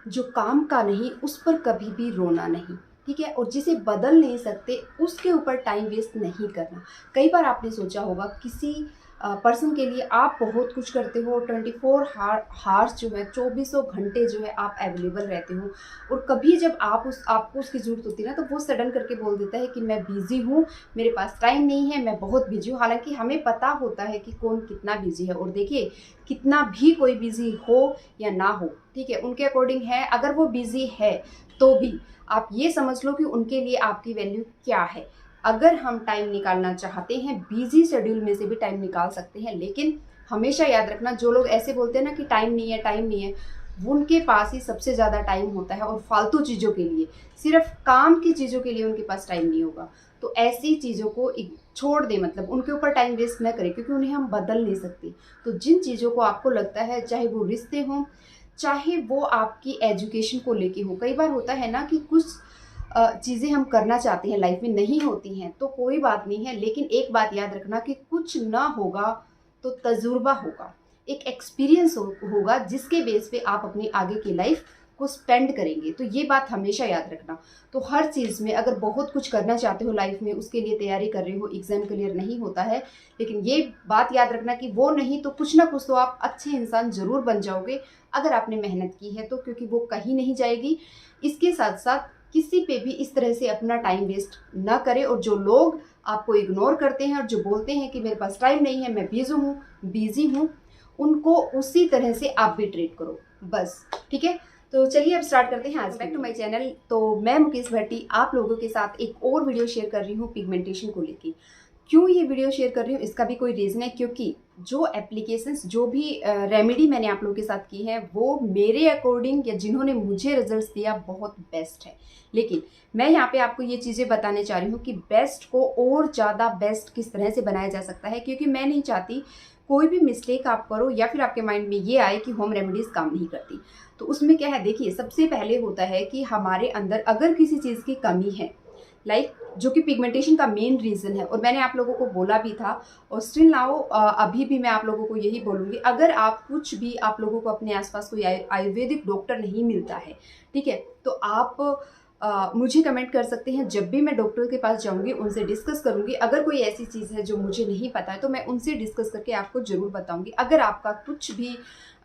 जो काम का नहीं उस पर कभी भी रोना नहीं, ठीक है। और जिसे बदल नहीं सकते उसके ऊपर टाइम वेस्ट नहीं करना। कई बार आपने सोचा होगा किसी पर्सन के लिए आप बहुत कुछ करते हो, 24 हार्स जो है, 2400 घंटे जो है आप अवेलेबल रहते हो, और कभी जब आपको उसकी ज़रूरत होती है ना, तो वो सडन करके बोल देता है कि मैं बिज़ी हूँ, मेरे पास टाइम नहीं है, मैं बहुत बिजी हूँ। हालांकि हमें पता होता है कि कौन कितना बिजी है। और देखिए, कितना भी कोई बिजी हो या ना हो, ठीक है, उनके अकॉर्डिंग है। अगर वो बिजी है तो भी आप ये समझ लो कि उनके लिए आपकी वैल्यू क्या है। अगर हम टाइम निकालना चाहते हैं, बिजी शेड्यूल में से भी टाइम निकाल सकते हैं, लेकिन हमेशा याद रखना, जो लोग ऐसे बोलते हैं ना कि टाइम नहीं है, टाइम नहीं है, उनके पास ही सबसे ज़्यादा टाइम होता है, और फालतू चीज़ों के लिए, सिर्फ काम की चीज़ों के लिए उनके पास टाइम नहीं होगा। तो ऐसी चीज़ों को छोड़ दें, मतलब उनके ऊपर टाइम वेस्ट न करें, क्योंकि उन्हें हम बदल नहीं सकते। तो जिन चीज़ों को आपको लगता है, चाहे वो रिश्ते हों, चाहे वो आपकी एजुकेशन को लेके हो, कई बार होता है ना कि कुछ चीज़ें हम करना चाहते हैं, लाइफ में नहीं होती हैं, तो कोई बात नहीं है, लेकिन एक बात याद रखना कि कुछ ना होगा तो तजुर्बा होगा, एक एक्सपीरियंस होगा, जिसके बेस पे आप अपनी आगे की लाइफ को स्पेंड करेंगे। तो ये बात हमेशा याद रखना। तो हर चीज़ में अगर बहुत कुछ करना चाहते हो लाइफ में, उसके लिए तैयारी कर रहे हो, एग्जाम क्लियर नहीं होता है, लेकिन ये बात याद रखना कि वो नहीं तो कुछ ना कुछ तो आप अच्छे इंसान ज़रूर बन जाओगे, अगर आपने मेहनत की है तो, क्योंकि वो कहीं नहीं जाएगी। इसके साथ साथ किसी पे भी इस तरह से अपना टाइम वेस्ट ना करें, और जो लोग आपको इग्नोर करते हैं और जो बोलते हैं कि मेरे पास टाइम नहीं है, मैं बिजी हूँ, उनको उसी तरह से आप भी ट्रीट करो, बस, ठीक है। तो चलिए अब स्टार्ट करते हैं। आज बैक टू माय चैनल। तो मैं मुकेश भट्टी आप लोगों के साथ एक और वीडियो शेयर कर रही हूँ पिगमेंटेशन को लेके। क्यों ये वीडियो शेयर कर रही हूँ, इसका भी कोई रीज़न है, क्योंकि जो एप्लीकेशंस, जो भी रेमेडी मैंने आप लोगों के साथ की है, वो मेरे अकॉर्डिंग या जिन्होंने मुझे रिजल्ट्स दिया, बहुत बेस्ट है। लेकिन मैं यहाँ पे आपको ये चीज़ें बताने चाह रही हूँ कि बेस्ट को और ज़्यादा बेस्ट किस तरह से बनाया जा सकता है, क्योंकि मैं नहीं चाहती कोई भी मिस्टेक आप करो या फिर आपके माइंड में ये आए कि होम रेमेडीज़ काम नहीं करती। तो उसमें क्या है, देखिए, सबसे पहले होता है कि हमारे अंदर अगर किसी चीज़ की कमी है, लाइक जो कि पिगमेंटेशन का मेन रीज़न है, और मैंने आप लोगों को बोला भी था, और स्टिल नाउ अभी भी मैं आप लोगों को यही बोलूँगी, अगर आप कुछ भी, आप लोगों को अपने आसपास कोई आयुर्वेदिक डॉक्टर नहीं मिलता है, ठीक है, तो आप मुझे कमेंट कर सकते हैं। जब भी मैं डॉक्टर के पास जाऊंगी, उनसे डिस्कस करूंगी। अगर कोई ऐसी चीज़ है जो मुझे नहीं पता है, तो मैं उनसे डिस्कस करके आपको ज़रूर बताऊंगी। अगर आपका कुछ भी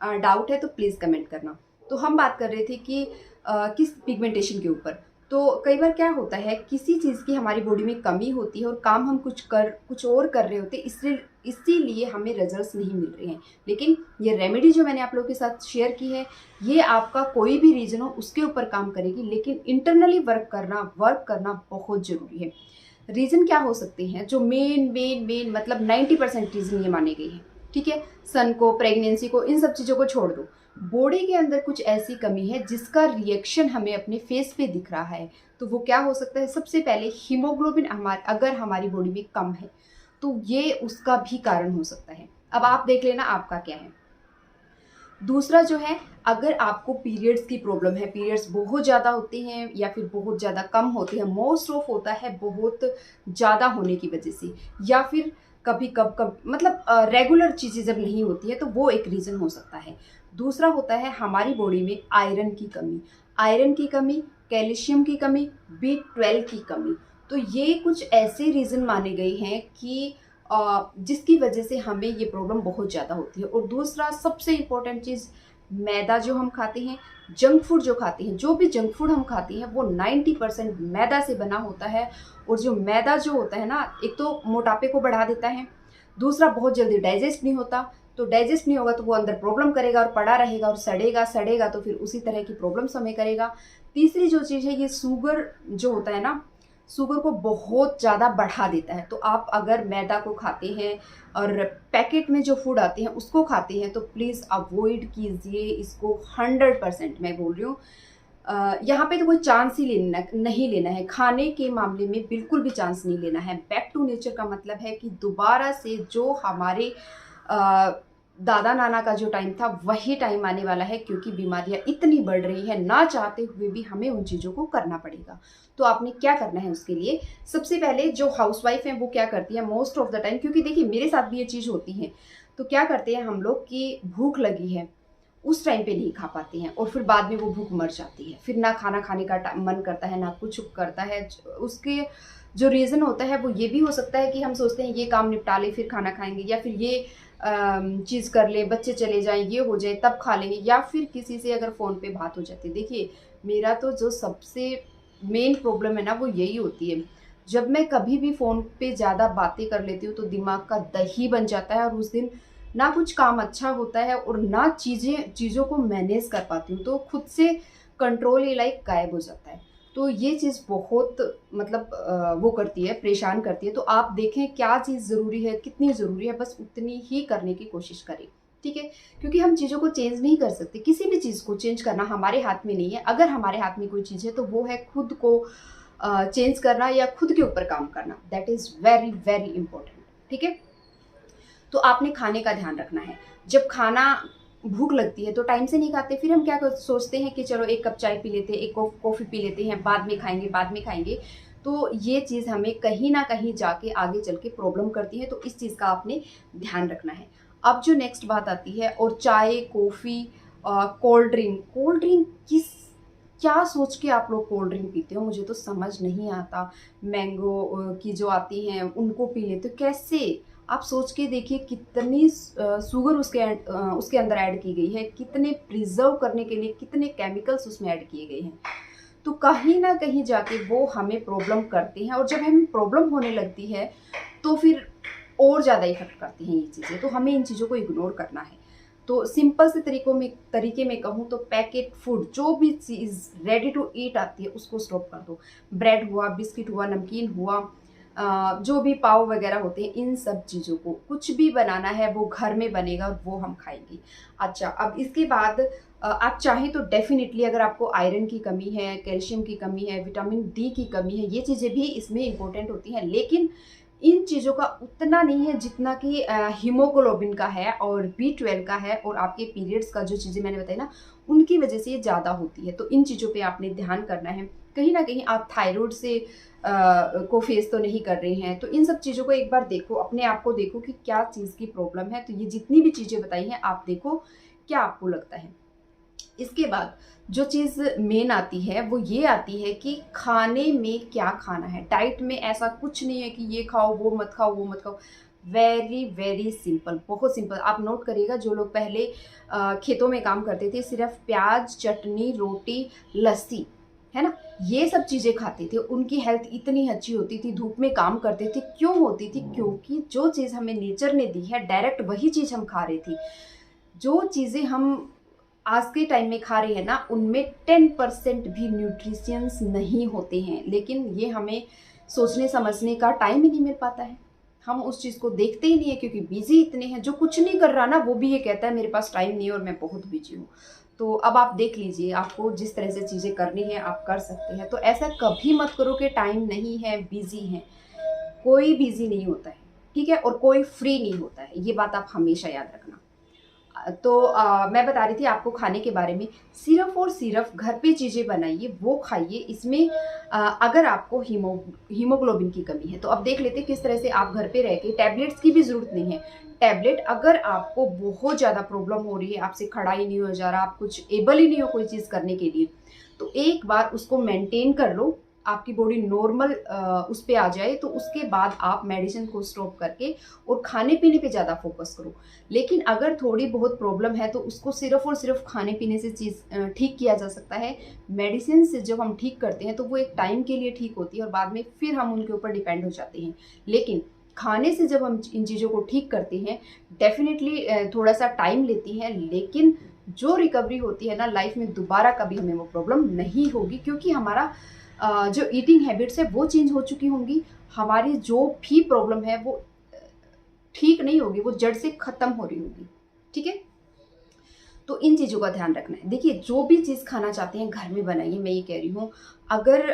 डाउट है तो प्लीज़ कमेंट करना। तो हम बात कर रहे थे कि किस पिगमेंटेशन के ऊपर। तो कई बार क्या होता है, किसी चीज़ की हमारी बॉडी में कमी होती है और काम हम कुछ और कर रहे होते हैं, इसलिए इसीलिए हमें रिजल्ट्स नहीं मिल रहे हैं। लेकिन ये रेमेडी जो मैंने आप लोगों के साथ शेयर की है, ये आपका कोई भी रीजन हो उसके ऊपर काम करेगी, लेकिन इंटरनली वर्क करना बहुत ज़रूरी है। रीज़न क्या हो सकते हैं, जो मेन मतलब 90% रीज़न ये माने गए हैं, ठीक है। सन को, प्रेगनेंसी को, इन सब चीज़ों को छोड़ दो, बॉडी के अंदर कुछ ऐसी कमी है जिसका रिएक्शन हमें अपने फेस पे दिख रहा है। तो वो क्या हो सकता है, सबसे पहले हीमोग्लोबिन अगर हमारी बॉडी में कम है, तो ये उसका भी कारण हो सकता है। अब आप देख लेना आपका क्या है। दूसरा जो है, अगर आपको पीरियड्स की प्रॉब्लम है, पीरियड्स बहुत ज़्यादा होते हैं या फिर बहुत ज़्यादा कम होते हैं, मोस्ट ऑफ होता है बहुत ज़्यादा होने की वजह से, या फिर कभी कब मतलब रेगुलर चीज़ें जब नहीं होती है, तो वो एक रीज़न हो सकता है। दूसरा होता है हमारी बॉडी में आयरन की कमी, कैल्शियम की कमी, B12 की कमी। तो ये कुछ ऐसे रीज़न माने गए हैं कि जिसकी वजह से हमें ये प्रॉब्लम बहुत ज़्यादा होती है। और दूसरा सबसे इम्पोर्टेंट चीज़, मैदा जो हम खाते हैं, जंक फूड जो खाते हैं, जो भी जंक फूड हम खाते हैं, वो 90% मैदा से बना होता है। और जो मैदा जो होता है ना, एक तो मोटापे को बढ़ा देता है, दूसरा बहुत जल्दी डाइजेस्ट नहीं होता। तो डाइजेस्ट नहीं होगा तो वो अंदर प्रॉब्लम करेगा और पड़ा रहेगा और सड़ेगा तो फिर उसी तरह की प्रॉब्लम्स हमें करेगा। तीसरी जो चीज़ है, ये शुगर जो होता है ना, शुगर को बहुत ज़्यादा बढ़ा देता है। तो आप अगर मैदा को खाते हैं और पैकेट में जो फूड आते हैं उसको खाते हैं, तो प्लीज़ अवॉइड कीजिए इसको 100%। मैं बोल रही हूँ, यहाँ पे तो कोई चांस ही नहीं लेना है, खाने के मामले में बिल्कुल भी चांस नहीं लेना है। बैक टू नेचर का मतलब है कि दोबारा से जो हमारे दादा नाना का जो टाइम था, वही टाइम आने वाला है, क्योंकि बीमारियां इतनी बढ़ रही है, ना चाहते हुए भी हमें उन चीज़ों को करना पड़ेगा। तो आपने क्या करना है उसके लिए, सबसे पहले जो हाउसवाइफ है वो क्या करती है मोस्ट ऑफ द टाइम, क्योंकि देखिए मेरे साथ भी ये चीज़ होती है, तो क्या करते हैं हम लोग कि भूख लगी है उस टाइम पे नहीं खा पाते हैं और फिर बाद में वो भूख मर जाती है, फिर ना खाना खाने का मन करता है, ना कुछ करता है। उसके जो रीज़न होता है वो ये भी हो सकता है कि हम सोचते हैं ये काम निपटा लें फिर खाना खाएंगे, या फिर ये चीज़ कर ले, बच्चे चले जाएं, ये हो जाए तब खा लेंगे, या फिर किसी से अगर फ़ोन पे बात हो जाती है। देखिए, मेरा तो जो सबसे मेन प्रॉब्लम है ना वो यही होती है, जब मैं कभी भी फ़ोन पे ज़्यादा बातें कर लेती हूँ तो दिमाग का दही बन जाता है, और उस दिन ना कुछ काम अच्छा होता है और ना चीज़ों को मैनेज कर पाती हूँ, तो खुद से कंट्रोल ही लाइक गायब हो जाता है। तो ये चीज़ बहुत मतलब वो करती है, परेशान करती है। तो आप देखें क्या चीज़ ज़रूरी है, कितनी ज़रूरी है, बस उतनी ही करने की कोशिश करें, ठीक है? क्योंकि हम चीज़ों को चेंज नहीं कर सकते, किसी भी चीज़ को चेंज करना हमारे हाथ में नहीं है। अगर हमारे हाथ में कोई चीज़ है तो वो है खुद को चेंज करना या खुद के ऊपर काम करना। That is very very important, ठीक है? तो आपने खाने का ध्यान रखना है। जब खाना भूख लगती है तो टाइम से नहीं खाते, फिर हम क्या सोचते हैं कि चलो एक कप चाय पी लेते हैं, एक कॉफ़ी पी लेते हैं, बाद में खाएँगे, बाद में खाएँगे। तो ये चीज़ हमें कहीं न कहीं जाके आगे चल के प्रॉब्लम करती है, तो इस चीज़ का आपने ध्यान रखना है। अब जो नेक्स्ट बात आती है, और चाय, कॉफ़ी, कोल्ड ड्रिंक क्या सोच के आप लोग कोल्ड ड्रिंक पीते हो? मुझे तो समझ नहीं आता। मैंगो की जो आती हैं उनको पी लेते हो, कैसे? आप सोच के देखिए कितनी शुगर उसके अंदर ऐड की गई है, कितने प्रिज़र्व करने के लिए कितने केमिकल्स उसमें ऐड किए गए हैं। तो कहीं न कहीं जाके वो हमें प्रॉब्लम करते हैं, और जब हमें प्रॉब्लम होने लगती है तो फिर और ज़्यादा इफ़ेक्ट करती हैं ये चीज़ें। तो हमें इन चीज़ों को इग्नोर करना है। तो सिंपल से तरीके में कहूँ तो पैकेट फूड, जो भी चीज़ रेडी टू ईट आती है उसको स्टॉप कर दो। ब्रेड हुआ, बिस्किट हुआ, नमकीन हुआ, जो भी पाव वगैरह होते हैं, इन सब चीज़ों को कुछ भी बनाना है वो घर में बनेगा और वो हम खाएँगे। अच्छा, अब इसके बाद आप चाहें तो डेफ़िनिटली अगर आपको आयरन की कमी है, कैल्शियम की कमी है, विटामिन डी की कमी है, ये चीज़ें भी इसमें इम्पोर्टेंट होती हैं, लेकिन इन चीज़ों का उतना नहीं है जितना कि हीमोग्लोबिन का है और बी12 का है, और आपके पीरियड्स का जो चीज़ें मैंने बताई ना, उनकी वजह से ये ज़्यादा होती है। तो इन चीज़ों पे आपने ध्यान करना है। कहीं न कहीं आप थायरॉइड से को फेस तो नहीं कर रहे हैं, तो इन सब चीज़ों को एक बार देखो, अपने आप को देखो कि क्या चीज़ की प्रॉब्लम है। तो ये जितनी भी चीज़ें बताई हैं आप देखो, क्या आपको लगता है। इसके बाद जो चीज़ मेन आती है वो ये आती है कि खाने में क्या खाना है। डाइट में ऐसा कुछ नहीं है कि ये खाओ, वो मत खाओ, वो मत खाओ। वेरी वेरी सिंपल, बहुत सिंपल। आप नोट करिएगा, जो लोग पहले खेतों में काम करते थे, सिर्फ प्याज, चटनी, रोटी, लस्सी, है ना, ये सब चीज़ें खाते थे, उनकी हेल्थ इतनी अच्छी होती थी, धूप में काम करते थे। क्यों होती थी? क्योंकि जो चीज़ हमें नेचर ने दी है डायरेक्ट वही चीज़ हम खा रहे थे। जो चीज़ें हम आज के टाइम में खा रहे हैं ना, उनमें 10% भी न्यूट्रिशंस नहीं होते हैं, लेकिन ये हमें सोचने समझने का टाइम ही नहीं मिल पाता है। हम उस चीज़ को देखते ही नहीं है, क्योंकि बिजी इतने हैं। जो कुछ नहीं कर रहा ना, वो भी ये कहता है मेरे पास टाइम नहीं है और मैं बहुत बिजी हूँ। तो अब आप देख लीजिए, आपको जिस तरह से चीज़ें करनी है आप कर सकते हैं। तो ऐसा कभी मत करो कि टाइम नहीं है, बिजी हैं। कोई बिजी नहीं होता है, ठीक है, और कोई फ्री नहीं होता है, ये बात आप हमेशा याद रखना। तो मैं बता रही थी आपको खाने के बारे में। सिर्फ़ और सिर्फ़ घर पे चीज़ें बनाइए, वो खाइए। इसमें अगर आपको हीमोग्लोबिन की कमी है, तो अब देख लेते हैं किस तरह से आप घर पे रह के, टैबलेट्स की भी ज़रूरत नहीं है। टैबलेट अगर आपको बहुत ज़्यादा प्रॉब्लम हो रही है, आपसे खड़ा ही नहीं हो जा रहा, आप कुछ एबल ही नहीं हो कोई चीज़ करने के लिए, तो एक बार उसको मेंटेन कर लो, आपकी बॉडी नॉर्मल उस पे आ जाए, तो उसके बाद आप मेडिसिन को स्टॉप करके और खाने-पीने पे ज़्यादा फ़ोकस करो। लेकिन अगर थोड़ी बहुत प्रॉब्लम है तो उसको सिर्फ़ और सिर्फ़ खाने-पीने से चीज़ ठीक किया जा सकता है। मेडिसिन से जब हम ठीक करते हैं तो वो एक टाइम के लिए ठीक होती है और बाद में फिर हम उनके ऊपर डिपेंड हो जाते हैं। लेकिन खाने से जब हम इन चीज़ों को ठीक करते हैं, डेफ़िनिटली थोड़ा-सा टाइम लेती है, लेकिन जो रिकवरी होती है ना लाइफ़ में, दोबारा कभी हमें वो प्रॉब्लम नहीं होगी, क्योंकि हमारा जो ईटिंग हैबिट्स है वो चेंज हो चुकी होंगी। हमारी जो भी प्रॉब्लम है वो ठीक नहीं होगी, वो जड़ से ख़त्म हो रही होगी, ठीक है? तो इन चीज़ों का ध्यान रखना है। देखिए, जो भी चीज़ खाना चाहते हैं घर में बनाइए, मैं ये कह रही हूँ। अगर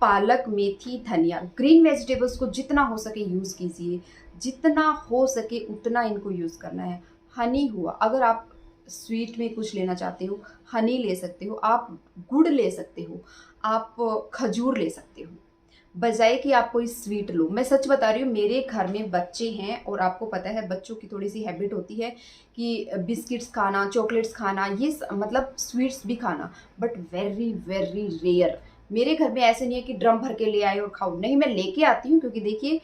पालक, मेथी, धनिया, ग्रीन वेजिटेबल्स को जितना हो सके यूज़ कीजिए, जितना हो सके उतना इनको यूज़ करना है। हनी हुआ, अगर आप स्वीट में कुछ लेना चाहते हो, हनी ले सकते हो, आप गुड़ ले सकते हो, आप खजूर ले सकते हो। बजाय कि आप कोई स्वीट लो। मैं सच बता रही हूँ, मेरे घर में बच्चे हैं और आपको पता है बच्चों की थोड़ी सी हैबिट होती है कि बिस्किट्स खाना, चॉकलेट्स खाना, ये मतलब स्वीट्स भी खाना, बट वेरी वेरी रेयर। मेरे घर में ऐसे नहीं है कि ड्रम भर के ले आए और खाओ, नहीं, मैं लेके आती हूँ क्योंकि देखिए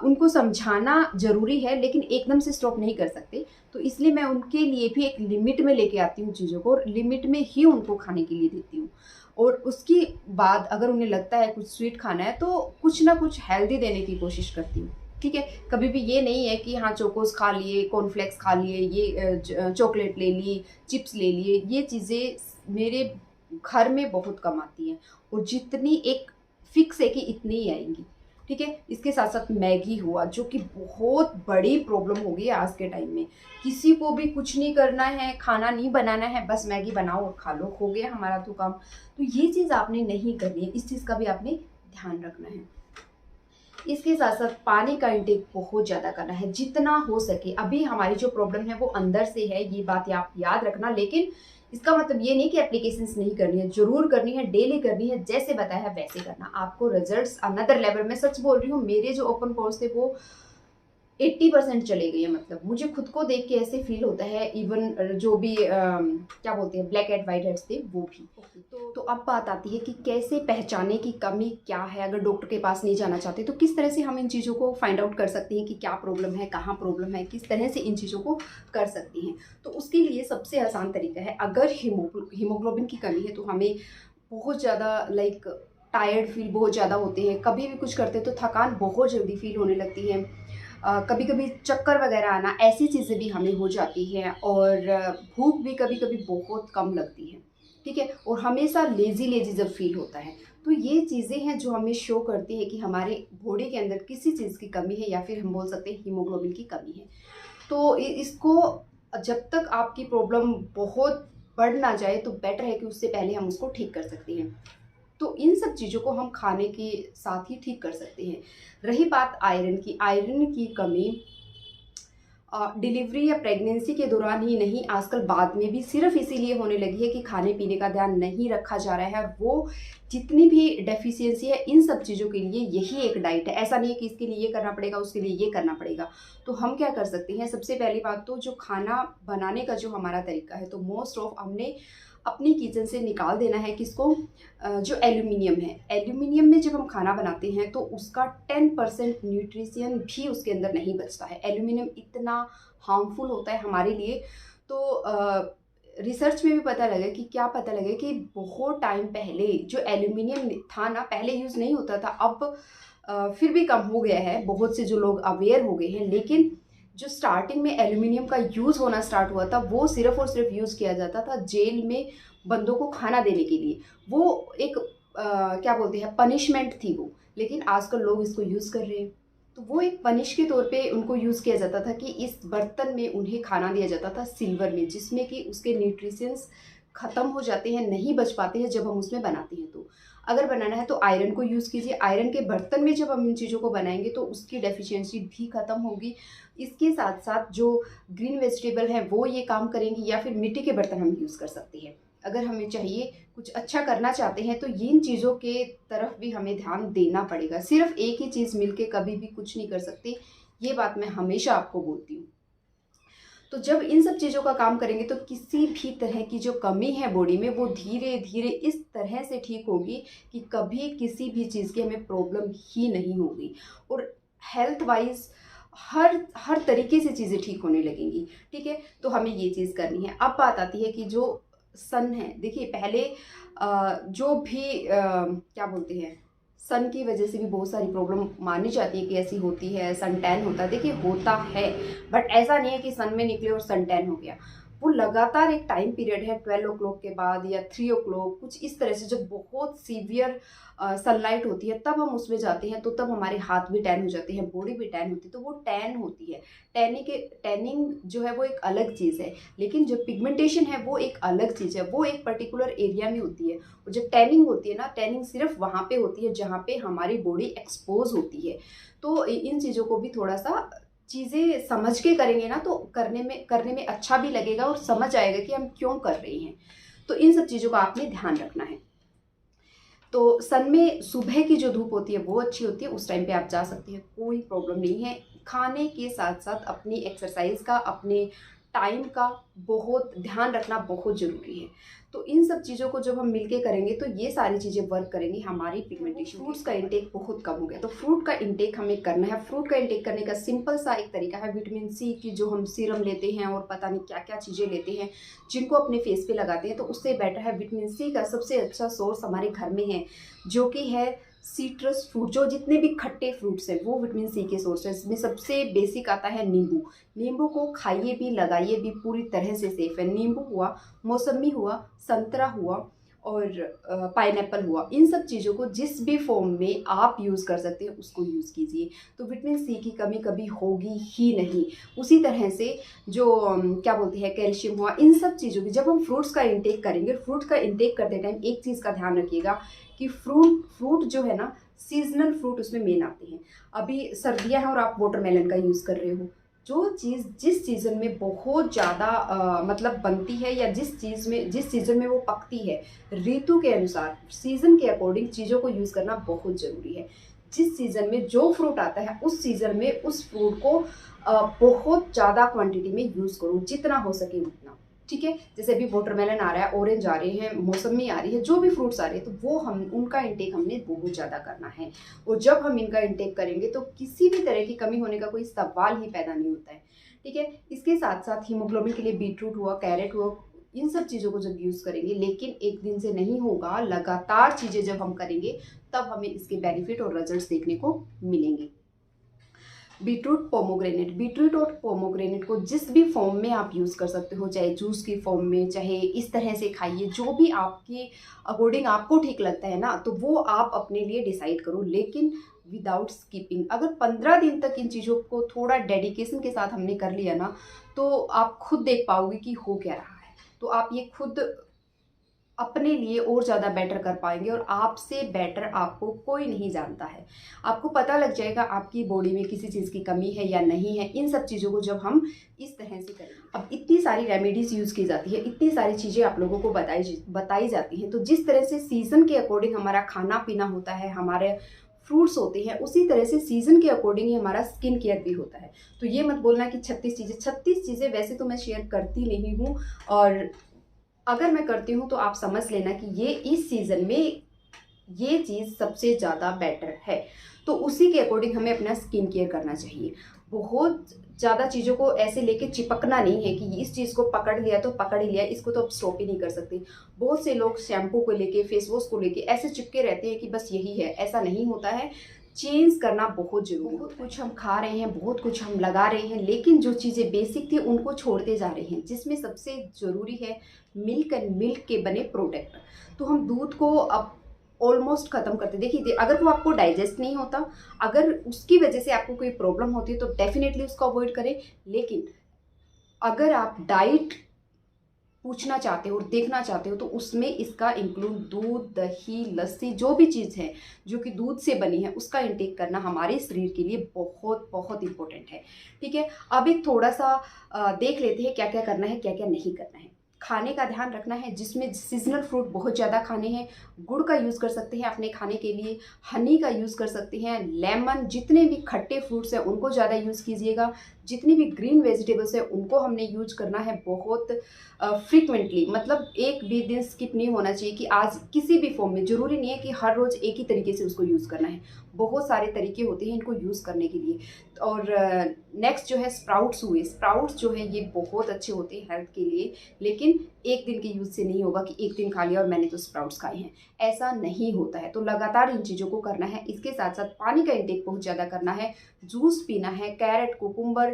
उनको समझाना ज़रूरी है, लेकिन एकदम से स्टॉप नहीं कर सकते। तो इसलिए मैं उनके लिए भी एक लिमिट में लेके आती हूँ चीज़ों को, और लिमिट में ही उनको खाने के लिए देती हूँ। और उसके बाद अगर उन्हें लगता है कुछ स्वीट खाना है तो कुछ ना कुछ हेल्दी देने की कोशिश करती हूँ, ठीक है। कभी भी ये नहीं है कि हाँ चोकोस खा लिए, कॉर्नफ्लेक्स खा लिए, ये चॉकलेट ले ली, चिप्स ले लिए, ये चीज़ें मेरे घर में बहुत कम आती हैं, और जितनी एक फिक्स है कि इतनी ही आएंगी, ठीक है। इसके साथ साथ मैगी हुआ, जो कि बहुत बड़ी प्रॉब्लम हो गई है आज के टाइम में। किसी को भी कुछ नहीं करना है, खाना नहीं बनाना है, बस मैगी बनाओ और खा लो, हो गया हमारा तो काम। तो ये चीज़ आपने नहीं करनी है, इस चीज़ का भी आपने ध्यान रखना है। इसके साथ साथ पानी का इंटेक बहुत ज़्यादा करना है, जितना हो सके। अभी हमारी जो प्रॉब्लम है वो अंदर से है, ये बात आप याद रखना। लेकिन इसका मतलब ये नहीं कि एप्लीकेशंस नहीं करनी है, जरूर करनी है, डेली करनी है, जैसे बताया है वैसे करना, आपको रिजल्ट्स अनदर लेवल। मैं सच बोल रही हूँ, मेरे जो ओपन पोर्स थे वो 80% चले गई है। मतलब मुझे खुद को देख के ऐसे फील होता है, इवन जो भी क्या बोलते हैं ब्लैक हेड वाइट हेड्स थे वो भी। तो अब बात आती है कि कैसे पहचाने की कमी क्या है। अगर डॉक्टर के पास नहीं जाना चाहते तो किस तरह से हम इन चीज़ों को फाइंड आउट कर सकते हैं कि क्या प्रॉब्लम है, कहाँ प्रॉब्लम है, किस तरह से इन चीज़ों को कर सकते हैं। तो उसके लिए सबसे आसान तरीका है, अगर हीमोग्लोबिन की कमी है तो हमें बहुत ज़्यादा लाइक टायर्ड फील बहुत ज़्यादा होते हैं, कभी भी कुछ करते हैं तो थकान बहुत जल्दी फील होने लगती है, कभी कभी चक्कर वगैरह आना, ऐसी चीज़ें भी हमें हो जाती हैं, और भूख भी कभी कभी बहुत कम लगती है, ठीक है। और हमेशा लेज़ी लेज़ी जब फील होता है, तो ये चीज़ें हैं जो हमें शो करती है कि हमारे बॉडी के अंदर किसी चीज़ की कमी है, या फिर हम बोल सकते हैं हीमोग्लोबिन की कमी है। तो इसको जब तक आपकी प्रॉब्लम बहुत बढ़ ना जाए तो बेटर है कि उससे पहले हम उसको ठीक कर सकते हैं। तो इन सब चीज़ों को हम खाने के साथ ही ठीक कर सकते हैं। रही बात आयरन की, आयरन की कमी डिलीवरी या प्रेगनेंसी के दौरान ही नहीं, आजकल बाद में भी सिर्फ इसीलिए होने लगी है कि खाने पीने का ध्यान नहीं रखा जा रहा है। और वो जितनी भी डेफिशिएंसी है इन सब चीज़ों के लिए यही एक डाइट है। ऐसा नहीं है कि इसके लिए ये करना पड़ेगा, उसके लिए ये करना पड़ेगा। तो हम क्या कर सकते हैं, सबसे पहली बात तो जो खाना बनाने का जो हमारा तरीका है, तो मोस्ट ऑफ हमने अपनी किचन से निकाल देना है किसको, जो एल्यूमिनियम है। एल्यूमिनियम में जब हम खाना बनाते हैं तो उसका 10% न्यूट्रिशन भी उसके अंदर नहीं बचता है। एल्यूमिनियम इतना हार्मफुल होता है हमारे लिए। तो रिसर्च में भी पता लगा कि क्या पता लगा कि बहुत टाइम पहले जो एल्यूमिनियम था ना, पहले यूज़ नहीं होता था, अब फिर भी कम हो गया है, बहुत से जो लोग अवेयर हो गए हैं। लेकिन जो स्टार्टिंग में एल्यूमिनियम का यूज़ होना स्टार्ट हुआ था, वो सिर्फ और सिर्फ यूज़ किया जाता था जेल में बंदों को खाना देने के लिए। वो एक क्या बोलते हैं, पनिशमेंट थी वो। लेकिन आजकल लोग इसको यूज़ कर रहे हैं, तो वो एक पनिश के तौर पे उनको यूज़ किया जाता था कि इस बर्तन में उन्हें खाना दिया जाता था सिल्वर में, जिसमें कि उसके न्यूट्रिशंस ख़त्म हो जाते हैं, नहीं बच पाते हैं जब हम उसमें बनाते हैं। तो अगर बनाना है तो आयरन को यूज़ कीजिए। आयरन के बर्तन में जब हम इन चीज़ों को बनाएंगे तो उसकी डेफिशिएंसी भी ख़त्म होगी। इसके साथ साथ जो ग्रीन वेजिटेबल हैं वो ये काम करेंगी, या फिर मिट्टी के बर्तन हम यूज़ कर सकते हैं। अगर हमें चाहिए कुछ अच्छा करना चाहते हैं तो इन चीज़ों के तरफ भी हमें ध्यान देना पड़ेगा। सिर्फ एक ही चीज़ मिलके कभी भी कुछ नहीं कर सकती, ये बात मैं हमेशा आपको बोलती हूँ। तो जब इन सब चीज़ों का काम करेंगे तो किसी भी तरह की जो कमी है बॉडी में वो धीरे धीरे इस तरह से ठीक होगी कि कभी किसी भी चीज़ की हमें प्रॉब्लम ही नहीं होगी, और हेल्थ वाइज हर तरीके से चीज़ें ठीक होने लगेंगी, ठीक है। तो हमें ये चीज़ करनी है। अब बात आती है कि जो सन है, देखिए पहले जो भी क्या बोलते हैं, सन की वजह से भी बहुत सारी प्रॉब्लम मानी जाती है कि ऐसी होती है, सन टैन होता है। देखिए होता है, बट ऐसा नहीं है कि सन में निकले और सन टैन हो गया। वो लगातार एक टाइम पीरियड है 12 ओ क्लॉक के बाद या 3 ओ क्लॉक, कुछ इस तरह से, जब बहुत सीवियर सनलाइट होती है तब हम उसमें जाते हैं, तो तब हमारे हाथ भी टैन हो जाते हैं, बॉडी भी टैन होती है। तो वो टैन होती है। टैनिंग जो है वो एक अलग चीज़ है, लेकिन जो पिगमेंटेशन है वो एक अलग चीज़ है, वो एक पर्टिकुलर एरिया में होती है। और जब टैनिंग होती है ना, टैनिंग सिर्फ वहाँ पे होती है जहाँ पे हमारी बॉडी एक्सपोज होती है। तो इन चीज़ों को भी थोड़ा सा चीज़ें समझ के करेंगे ना, तो करने में अच्छा भी लगेगा और समझ आएगा कि हम क्यों कर रहे हैं। तो इन सब चीज़ों का आपने ध्यान रखना है। तो सन में सुबह की जो धूप होती है वो अच्छी होती है, उस टाइम पे आप जा सकते हैं, कोई प्रॉब्लम नहीं है। खाने के साथ साथ अपनी एक्सरसाइज का, अपने टाइम का बहुत ध्यान रखना बहुत ज़रूरी है। तो इन सब चीज़ों को जब हम मिलके करेंगे तो ये सारी चीज़ें वर्क करेंगी हमारी पिगमेंटेशन। फ्रूट्स का इंटेक बहुत कम हो गया, तो फ्रूट का इंटेक हमें करना है। फ्रूट का इंटेक करने का सिंपल सा एक तरीका है, विटामिन सी की जो हम सीरम लेते हैं और पता नहीं क्या क्या चीज़ें लेते हैं जिनको अपने फेस पे लगाते हैं, तो उससे बेटर है विटामिन सी का सबसे अच्छा सोर्स हमारे घर में है, जो कि है सीट्रस फ्रूट। जो जितने भी खट्टे फ्रूट्स हैं वो विटामिन सी के सोर्स है। इसमें सबसे बेसिक आता है नींबू। नींबू को खाइए भी, लगाइए भी, पूरी तरह से सेफ है। नींबू हुआ, मौसमी हुआ, संतरा हुआ और पाइनएप्पल हुआ, इन सब चीज़ों को जिस भी फॉर्म में आप यूज़ कर सकते हैं उसको यूज़ कीजिए। तो विटामिन सी की कमी कभी होगी ही नहीं। उसी तरह से जो क्या बोलते हैं, कैल्शियम हुआ, इन सब चीज़ों की जब हम फ्रूट्स का इंटेक करेंगे, फ्रूट का इंटेक करते टाइम एक चीज़ का ध्यान रखिएगा कि फ्रूट जो है ना, सीजनल फ्रूट उसमें मेन आते हैं। अभी सर्दियाँ हैं और आप वाटरमेलन का यूज़ कर रहे हो, जो चीज़ जिस सीज़न में बहुत ज़्यादा मतलब बनती है, या जिस सीज़न में वो पकती है, ऋतु के अनुसार, सीज़न के अकॉर्डिंग चीज़ों को यूज़ करना बहुत ज़रूरी है। जिस सीज़न में जो फ्रूट आता है उस सीज़न में उस फ्रूट को बहुत ज़्यादा क्वांटिटी में यूज़ करो, जितना हो सके उतना, ठीक है। जैसे अभी वाटरमेलन आ रहा है, ऑरेंज आ रहे हैं, मौसमी आ रही है, जो भी फ्रूट्स आ रहे हैं, तो वो हम उनका इंटेक हमने बहुत ज़्यादा करना है। और जब हम इनका इंटेक करेंगे तो किसी भी तरह की कमी होने का कोई सवाल ही पैदा नहीं होता है, ठीक है। इसके साथ साथ हीमोग्लोबिन के लिए बीटरूट हुआ, कैरेट हुआ, इन सब चीज़ों को जब यूज़ करेंगे, लेकिन एक दिन से नहीं होगा, लगातार चीज़ें जब हम करेंगे तब हमें इसके बेनिफिट और रिजल्ट्स देखने को मिलेंगे। बीटरूट और पोमोग्रेनेट को जिस भी फॉर्म में आप यूज़ कर सकते हो, चाहे जूस की फॉर्म में, चाहे इस तरह से खाइए, जो भी आपके अकॉर्डिंग आपको ठीक लगता है ना, तो वो आप अपने लिए डिसाइड करो, लेकिन विदाउट स्किपिंग। अगर 15 दिन तक इन चीज़ों को थोड़ा डेडिकेशन के साथ हमने कर लिया ना, तो आप खुद देख पाओगे कि हो क्या रहा है। तो आप ये खुद अपने लिए और ज़्यादा बेटर कर पाएंगे, और आपसे बेटर आपको कोई नहीं जानता है। आपको पता लग जाएगा आपकी बॉडी में किसी चीज़ की कमी है या नहीं है, इन सब चीज़ों को जब हम इस तरह से करेंगे। अब इतनी सारी रेमेडीज़ यूज़ की जाती है, इतनी सारी चीज़ें आप लोगों को बताई जाती हैं, तो जिस तरह से सीज़न के अकॉर्डिंग हमारा खाना पीना होता है, हमारे फ्रूट्स होते हैं, उसी तरह से सीज़न के अकॉर्डिंग ही हमारा स्किन केयर भी होता है। तो ये मत बोलना कि 36 चीज़ें वैसे तो मैं शेयर करती नहीं हूँ, और अगर मैं करती हूँ तो आप समझ लेना कि ये इस सीज़न में ये चीज़ सबसे ज़्यादा बेटर है। तो उसी के अकॉर्डिंग हमें अपना स्किन केयर करना चाहिए। बहुत ज़्यादा चीज़ों को ऐसे लेके चिपकना नहीं है कि इस चीज़ को पकड़ लिया तो पकड़ ही लिया, इसको तो अब स्टॉप ही नहीं कर सकते। बहुत से लोग शैम्पू को लेके, फेस वॉश को लेके ऐसे चिपके रहते हैं कि बस यही है, ऐसा नहीं होता है। चेंज करना बहुत ज़रूरी है। बहुत कुछ हम खा रहे हैं, बहुत कुछ हम लगा रहे हैं, लेकिन जो चीज़ें बेसिक थी उनको छोड़ते जा रहे हैं, जिसमें सबसे ज़रूरी है मिल्क एंड मिल्क के बने प्रोडक्ट। तो हम दूध को अब ऑलमोस्ट ख़त्म करते। देखिए, अगर वो आपको डाइजेस्ट नहीं होता, अगर उसकी वजह से आपको कोई प्रॉब्लम होती है, तो डेफिनेटली उसको अवॉइड करें। लेकिन अगर आप डाइट पूछना चाहते हो और देखना चाहते हो, तो उसमें इसका इंक्लूड दूध, दही, लस्सी, जो भी चीज़ है जो कि दूध से बनी है, उसका इंटेक करना हमारे शरीर के लिए बहुत बहुत इंपॉर्टेंट है, ठीक है। अब एक थोड़ा सा देख लेते हैं क्या क्या करना है, क्या क्या नहीं करना है। खाने का ध्यान रखना है, जिसमें सीजनल फ्रूट बहुत ज़्यादा खाने हैं। गुड़ का यूज़ कर सकते हैं अपने खाने के लिए, हनी का यूज़ कर सकते हैं, लेमन, जितने भी खट्टे फ्रूट्स हैं उनको ज़्यादा यूज़ कीजिएगा। जितनी भी ग्रीन वेजिटेबल्स हैं उनको हमने यूज करना है बहुत फ्रीक्वेंटली, मतलब एक भी दिन स्किप नहीं होना चाहिए कि आज किसी भी फॉर्म में। ज़रूरी नहीं है कि हर रोज़ एक ही तरीके से उसको यूज़ करना है, बहुत सारे तरीके होते हैं इनको यूज़ करने के लिए। और नेक्स्ट जो है स्प्राउट्स हुए, स्प्राउट्स जो है ये बहुत अच्छे होते हैं हेल्थ के लिए, लेकिन एक दिन के यूज़ से नहीं होगा कि एक दिन खा लिया और मैंने तो स्प्राउट्स खाए हैं, ऐसा नहीं होता है। तो लगातार इन चीज़ों को करना है। इसके साथ साथ पानी का इंटेक बहुत ज़्यादा करना है, जूस पीना है, कैरेट, कुकुम्बर,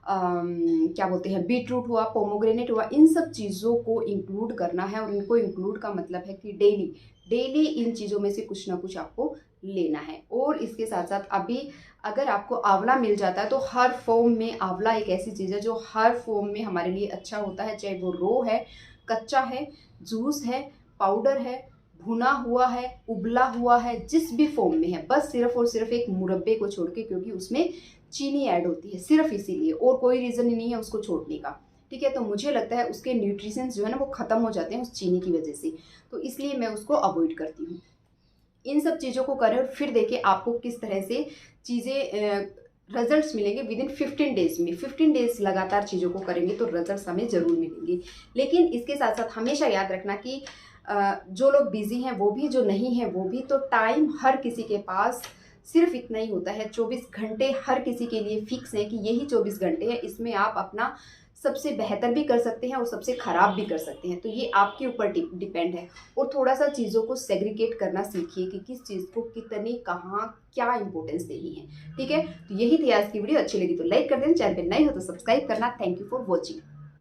क्या बोलते हैं, बीटरूट हुआ, पोमोग्रेनेट हुआ, इन सब चीज़ों को इंक्लूड करना है। और इनको इंक्लूड का मतलब है कि डेली इन चीज़ों में से कुछ ना कुछ आपको लेना है। और इसके साथ साथ अभी अगर आपको आंवला मिल जाता है, तो हर फॉर्म में आंवला एक ऐसी चीज़ है जो हर फॉर्म में हमारे लिए अच्छा होता है, चाहे वो रो है, कच्चा है, जूस है, पाउडर है, भुना हुआ है, उबला हुआ है, जिस भी फॉर्म में है, बस सिर्फ और सिर्फ एक मुरब्बे को छोड़ के, क्योंकि उसमें चीनी ऐड होती है, सिर्फ इसीलिए, और कोई रीज़न ही नहीं है उसको छोड़ने का, ठीक है। तो मुझे लगता है उसके न्यूट्रिशंस जो है ना वो ख़त्म हो जाते हैं उस चीनी की वजह से, तो इसलिए मैं उसको अवॉइड करती हूँ। इन सब चीज़ों को करें और फिर देखें आपको किस तरह से चीज़ें रिजल्ट्स मिलेंगे विद इन 15 डेज़ में। 15 डेज़ लगातार चीज़ों को करेंगे तो रिजल्ट्स हमें ज़रूर मिलेंगे। लेकिन इसके साथ साथ हमेशा याद रखना कि जो लोग बिज़ी हैं वो भी, जो नहीं हैं वो भी, तो टाइम हर किसी के पास सिर्फ इतना ही होता है। 24 घंटे हर किसी के लिए फिक्स है कि यही 24 घंटे हैं, इसमें आप अपना सबसे बेहतर भी कर सकते हैं और सबसे ख़राब भी कर सकते हैं। तो ये आपके ऊपर डिपेंड है। और थोड़ा सा चीज़ों को सेग्रीगेट करना सीखिए कि किस चीज़ को कितनी, कहाँ, क्या इंपॉर्टेंस देनी है। ठीक है, तो यही थी आज की वीडियो। अच्छी लगी तो लाइक कर देना, चैनल पे नए हो तो सब्सक्राइब करना। Thank you for watching.